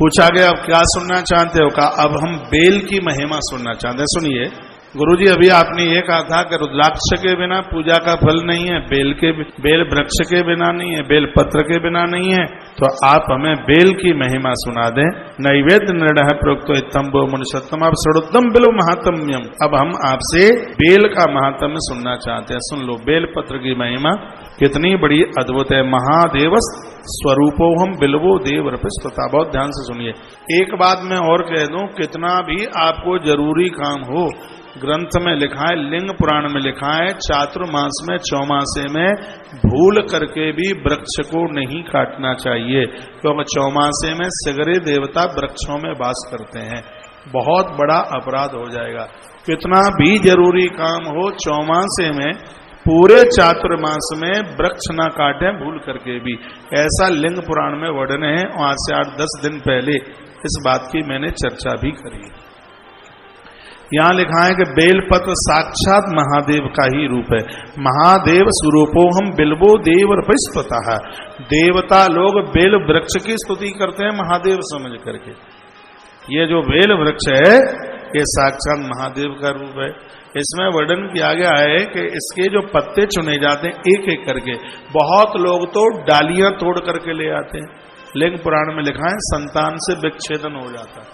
पूछा गया अब क्या सुनना चाहते हो? कहा अब हम बेल की महिमा सुनना चाहते हैं। सुनिए गुरुजी, अभी आपने ये कहा था कि रुद्राक्ष के बिना पूजा का फल नहीं है, बेल वृक्ष के बिना नहीं है, बेल पत्र के बिना नहीं है, तो आप हमें बेल की महिमा सुना दें। नैवेद्य निर्णय प्रोक्तो इत्तम्बो मुनिषत्तम अब षडुत्तम बिलो महात्म्यम। अब हम आपसे बेल का महात्म्य सुनना चाहते हैं। सुन लो बेल पत्र की महिमा कितनी बड़ी अद्भुत है। महादेव स्वरूपो हम बिलवो देव रपिस्तता। बहुत ध्यान से सुनिए। एक बात मैं और कह दूं, कितना भी आपको जरूरी काम हो, ग्रंथ में लिखा है, लिंग पुराण में लिखा है, चातुर्मास में चौमासे में भूल करके भी वृक्ष को नहीं काटना चाहिए, क्योंकि चौमासे में सगरे देवता वृक्षों में वास करते हैं। बहुत बड़ा अपराध हो जाएगा। कितना भी जरूरी काम हो, चौमासे में पूरे चातुर्मास में वृक्ष ना काटें भूल करके भी, ऐसा लिंग पुराण में वर्णन है। आज से 8-10 दिन पहले इस बात की मैंने चर्चा भी करी। यहां लिखा है कि बेलपत्र साक्षात महादेव का ही रूप है। महादेव स्वरूपो हम बिल्वो देव रपिस्ततः। देवता लोग बेल वृक्ष की स्तुति करते हैं महादेव समझ करके। ये जो बेल वृक्ष है ये साक्षात महादेव का रूप है। इसमें वर्णन किया गया है कि इसके जो पत्ते चुने जाते हैं एक एक करके, बहुत लोग तो डालियां तोड़ करके ले आते हैं। लिंग पुराण में लिखा है संतान से विच्छेदन हो जाता है,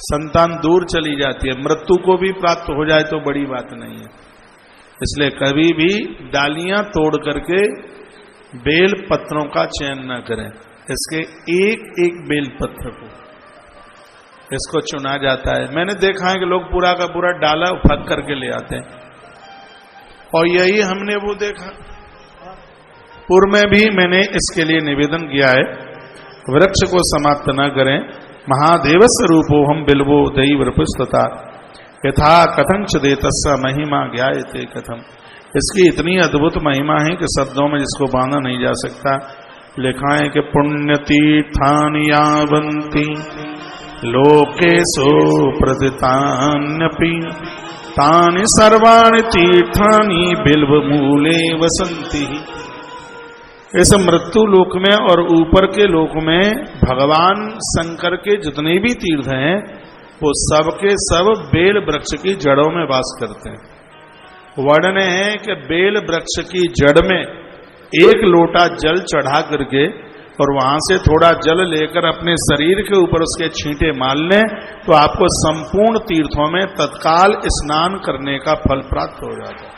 संतान दूर चली जाती है, मृत्यु को भी प्राप्त हो जाए तो बड़ी बात नहीं है। इसलिए कभी भी डालियां तोड़ करके बेल पत्रों का चयन न करें। इसके एक एक बेल पत्र को इसको चुना जाता है। मैंने देखा है कि लोग पूरा का पूरा डाला उठक करके ले आते हैं, और यही हमने वो देखा। पूर्व में भी मैंने इसके लिए निवेदन किया है, वृक्ष को समाप्त न करें। महादेव स्वरूपो हम बिल्वो दैव रपिस्तता यथा कथं च देतस्स महिमा ज्ञायते कथम। इसकी इतनी अद्भुत महिमा है कि शब्दों में जिसको बांधा नहीं जा सकता। लिखा है कि पुण्यतीर्थानि यावन्ति लोकेशो प्रदितान्यपि तानि सर्वाणि तीर्थानि बिल्वमूले वसन्ति। इस मृत्यु लोक में और ऊपर के लोक में भगवान शंकर के जितने भी तीर्थ हैं वो सब के सब बेल वृक्ष की जड़ों में वास करते हैं। वर्णन है कि बेल वृक्ष की जड़ में एक लोटा जल चढ़ा करके और वहां से थोड़ा जल लेकर अपने शरीर के ऊपर उसके छींटे मार लें तो आपको संपूर्ण तीर्थों में तत्काल स्नान करने का फल प्राप्त हो जाता है।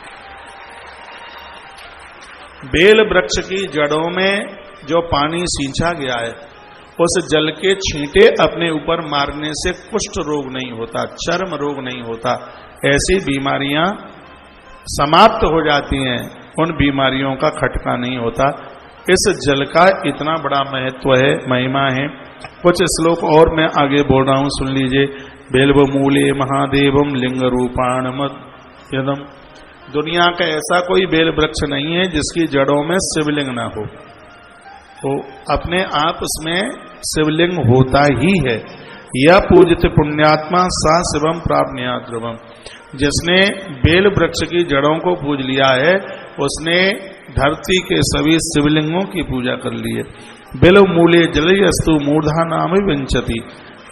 बेल वृक्ष की जड़ों में जो पानी सींचा गया है उस जल के छींटे अपने ऊपर मारने से कुष्ठ रोग नहीं होता, चर्म रोग नहीं होता, ऐसी बीमारियां समाप्त हो जाती हैं, उन बीमारियों का खटका नहीं होता। इस जल का इतना बड़ा महत्व है, महिमा है। कुछ श्लोक और मैं आगे बोल रहा हूं, सुन लीजिए। बेल्व मूले महादेवम लिंग रूपाणमद यदम। दुनिया का ऐसा कोई बेल वृक्ष नहीं है जिसकी जड़ों में शिवलिंग ना हो, तो अपने आप उसमें शिवलिंग होता ही है। यह पूजित पुण्यात्मा सा शिवम प्राप्नुयात् ध्रुवम। जिसने बेल वृक्ष की जड़ों को पूज लिया है उसने धरती के सभी शिवलिंगों की पूजा कर ली है। बेल मूले जलयस्तु मूर्धा नाम विंचति।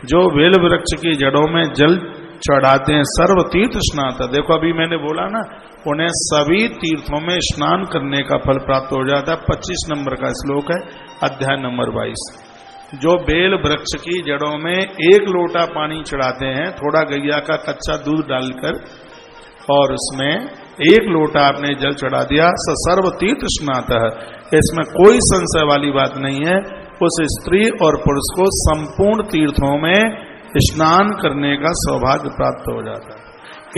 जो बेल वृक्ष की जड़ों में जल चढ़ाते हैं सर्व तीर्थ स्नात। देखो अभी मैंने बोला ना, उन्हें सभी तीर्थों में स्नान करने का फल प्राप्त हो जाता है। 25 नंबर का श्लोक है, अध्याय नंबर 22। जो बेल वृक्ष की जड़ों में एक लोटा पानी चढ़ाते हैं, थोड़ा गैया का कच्चा दूध डालकर, और उसमें एक लोटा आपने जल चढ़ा दिया, सर्व तीर्थ स्नात है। इसमें कोई संशय वाली बात नहीं है। उस स्त्री और पुरुष को संपूर्ण तीर्थों में स्नान करने का सौभाग्य प्राप्त हो जाता है।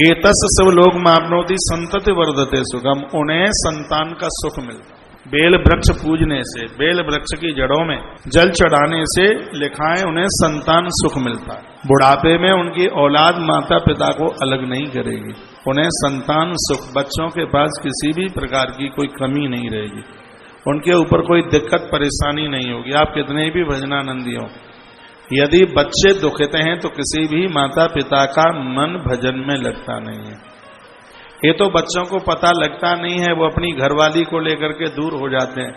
एतस् सब लोग मापनोति संतति वर्धते सुखम। उन्हें संतान का सुख मिलता। बेल वृक्ष पूजने से, बेल वृक्ष की जड़ों में जल चढ़ाने से लिखा है उन्हें संतान सुख मिलता है। बुढ़ापे में उनकी औलाद माता पिता को अलग नहीं करेगी, उन्हें संतान सुख, बच्चों के पास किसी भी प्रकार की कोई कमी नहीं रहेगी, उनके ऊपर कोई दिक्कत परेशानी नहीं होगी। आप कितने भी भजनानंदी हो, यदि बच्चे दुखित हैं तो किसी भी माता पिता का मन भजन में लगता नहीं है। ये तो बच्चों को पता लगता नहीं है, वो अपनी घरवाली को लेकर के दूर हो जाते हैं।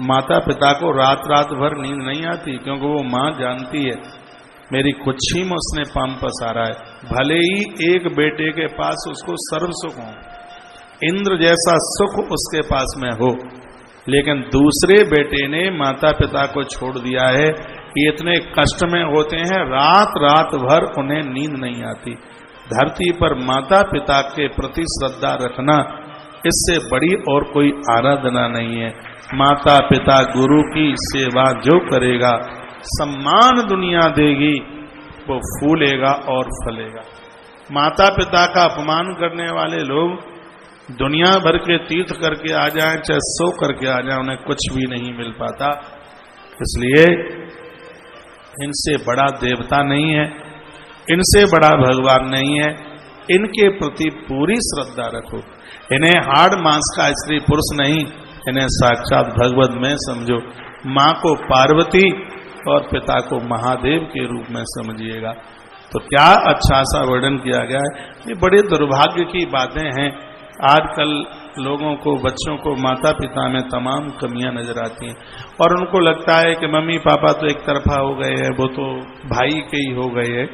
माता पिता को रात रात भर नींद नहीं आती, क्योंकि वो माँ जानती है मेरी कुच्छी में उसने पांव पसारा है। भले ही एक बेटे के पास उसको सर्व सुख हो, इंद्र जैसा सुख उसके पास में हो, लेकिन दूसरे बेटे ने माता पिता को छोड़ दिया है, ये इतने कष्ट में होते हैं, रात रात भर उन्हें नींद नहीं आती। धरती पर माता पिता के प्रति श्रद्धा रखना, इससे बड़ी और कोई आराधना नहीं है। माता पिता गुरु की सेवा जो करेगा, सम्मान दुनिया देगी, वो फूलेगा और फलेगा। माता पिता का अपमान करने वाले लोग दुनिया भर के तीर्थ करके आ जाएं, चाहे 100 करके आ जाएं, उन्हें कुछ भी नहीं मिल पाता। इसलिए इनसे बड़ा देवता नहीं है, इनसे बड़ा भगवान नहीं है, इनके प्रति पूरी श्रद्धा रखो। इन्हें हाड़ मांस का स्त्री पुरुष नहीं, इन्हें साक्षात भगवत में समझो। माँ को पार्वती और पिता को महादेव के रूप में समझिएगा। तो क्या अच्छा सा वर्णन किया गया है। ये बड़े दुर्भाग्य की बातें हैं। आजकल लोगों को, बच्चों को माता पिता में तमाम कमियां नजर आती हैं, और उनको लगता है कि मम्मी पापा तो एक तरफा हो गए हैं, वो तो भाई के ही हो गए हैं।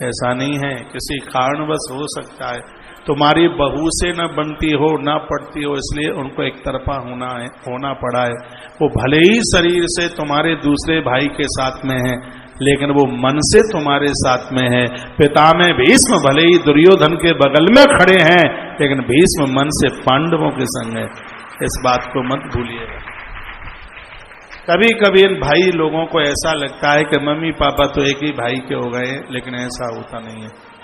ऐसा नहीं है, किसी कारणवश हो सकता है तुम्हारी बहू से न बनती हो, न पड़ती हो, इसलिए उनको एक तरफा होना पड़ा है। वो भले ही शरीर से तुम्हारे दूसरे भाई के साथ में है, लेकिन वो मन से तुम्हारे साथ में है। पिता में भीष्म भले ही दुर्योधन के बगल में खड़े हैं, लेकिन भीष्म मन से पांडवों के संग है। इस बात को मत भूलिएगा। कभी कभी इन भाई लोगों को ऐसा लगता है कि मम्मी पापा तो एक ही भाई के हो गए, लेकिन ऐसा होता नहीं है।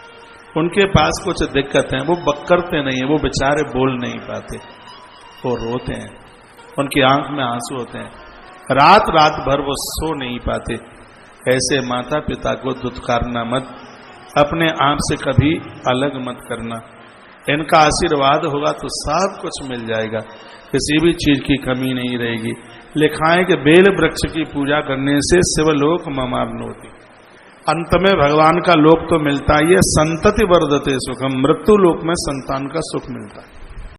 उनके पास कुछ दिक्कत है, वो बक्करते नहीं है, वो बेचारे बोल नहीं पाते, वो रोते हैं, उनकी आंख में आंसू होते हैं, रात रात भर वो सो नहीं पाते। ऐसे माता पिता को दुत्कारना मत, अपने आप से कभी अलग मत करना। इनका आशीर्वाद होगा तो सब कुछ मिल जाएगा, किसी भी चीज की कमी नहीं रहेगी। लिखा है कि बेल वृक्ष की पूजा करने से शिवलोक ममाप्नोति, अंत में भगवान का लोक तो मिलता ही है। संतति वर्धते सुखम, मृत्यु लोक में संतान का सुख मिलता है।